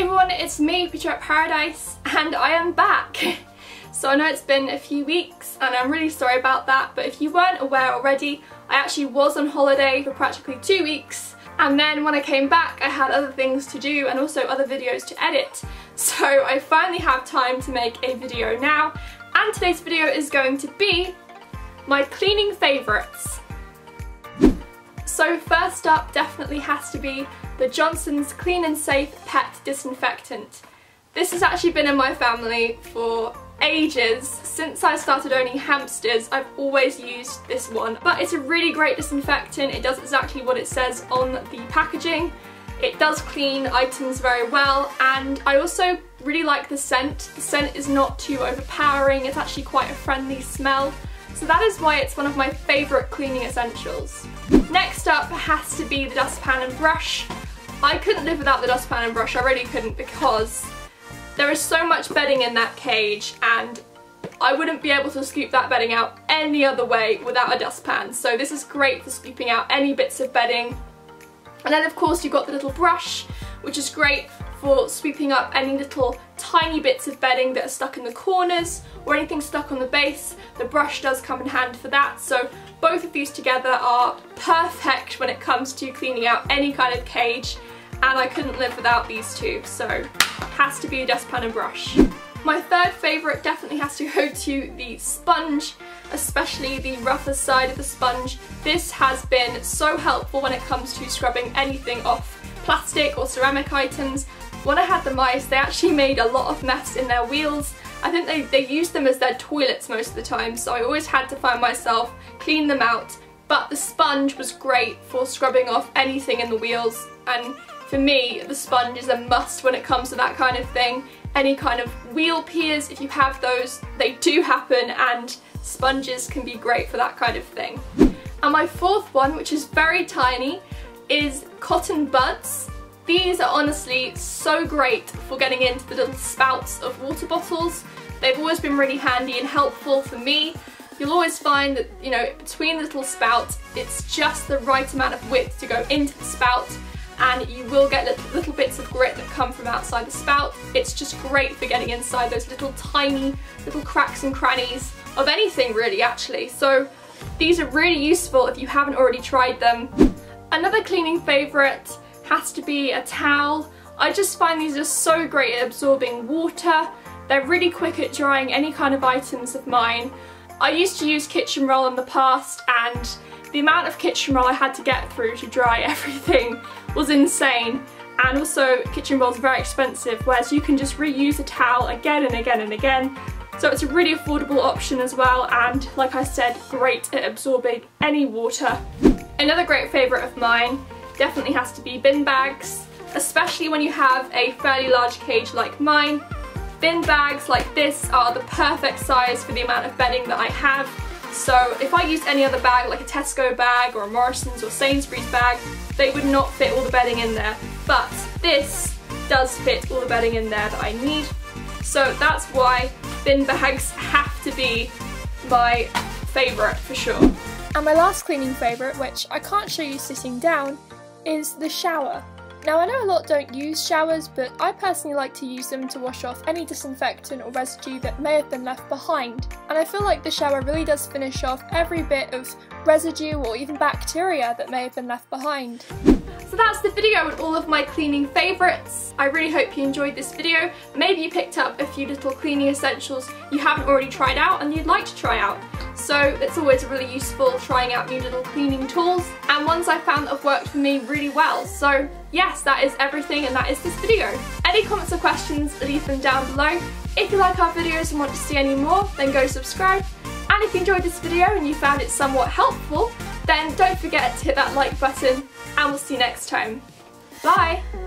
everyone, it's me, Picture at Paradise, and I am back. So I know it's been a few weeks and I'm really sorry about that, but if you weren't aware already, I actually was on holiday for practically 2 weeks, and then when I came back I had other things to do and also other videos to edit. So I finally have time to make a video now, and today's video is going to be my cleaning favourites. So first up definitely has to be the Johnson's Clean and Safe Pet Disinfectant. This has actually been in my family for ages. Since I started owning hamsters, I've always used this one. But it's a really great disinfectant. It does exactly what it says on the packaging. It does clean items very well, and I also really like the scent. The scent is not too overpowering, it's actually quite a friendly smell. So that is why it's one of my favourite cleaning essentials. Next up has to be the Dustpan Brush. I couldn't live without the Dustpan Brush, I really couldn't, because there is so much bedding in that cage and I wouldn't be able to scoop that bedding out any other way without a dustpan. So this is great for scooping out any bits of bedding. And then of course you've got the little brush, which is great for sweeping up any little tiny bits of bedding that are stuck in the corners or anything stuck on the base. The brush does come in hand for that, so both of these together are perfect when it comes to cleaning out any kind of cage, and I couldn't live without these two, so it has to be a dustpan and brush. My third favourite definitely has to go to the sponge, especially the rougher side of the sponge. This has been so helpful when it comes to scrubbing anything off plastic or ceramic items. When I had the mice, they actually made a lot of mess in their wheels. I think they used them as their toilets most of the time, so I always had to find myself cleaning them out. But the sponge was great for scrubbing off anything in the wheels, and for me, the sponge is a must when it comes to that kind of thing. Any kind of wheel peers, if you have those, they do happen, and sponges can be great for that kind of thing. And my fourth one, which is very tiny, is cotton buds. These are honestly so great for getting into the little spouts of water bottles. They've always been really handy and helpful for me. You'll always find that, you know, between the little spouts, it's just the right amount of width to go into the spout, and you will get little bits of grit that come from outside the spout. It's just great for getting inside those little tiny little cracks and crannies of anything really, actually. So these are really useful if you haven't already tried them. Another cleaning favourite has to be a towel. I just find these are so great at absorbing water. They're really quick at drying any kind of items of mine. I used to use kitchen roll in the past, and the amount of kitchen roll I had to get through to dry everything was insane. And also kitchen roll is very expensive, whereas you can just reuse a towel again and again and again. So it's a really affordable option as well, and like I said, great at absorbing any water. Another great favourite of mine definitely has to be bin bags, especially when you have a fairly large cage like mine. Bin bags like this are the perfect size for the amount of bedding that I have. So if I used any other bag, like a Tesco bag or a Morrison's or Sainsbury's bag, they would not fit all the bedding in there. But this does fit all the bedding in there that I need. So that's why bin bags have to be my favourite for sure. And my last cleaning favourite, which I can't show you sitting down, is the shower. Now I know a lot don't use showers, but I personally like to use them to wash off any disinfectant or residue that may have been left behind. And I feel like the shower really does finish off every bit of residue or even bacteria that may have been left behind. So that's the video with all of my cleaning favourites. I really hope you enjoyed this video. Maybe you picked up a few little cleaning essentials you haven't already tried out and you'd like to try out. So it's always really useful trying out new little cleaning tools, and ones I found that have worked for me really well. So yes, that is everything, and that is this video. Any comments or questions, leave them down below. If you like our videos and want to see any more, then go subscribe. And if you enjoyed this video and you found it somewhat helpful, then don't forget to hit that like button, and we'll see you next time. Bye!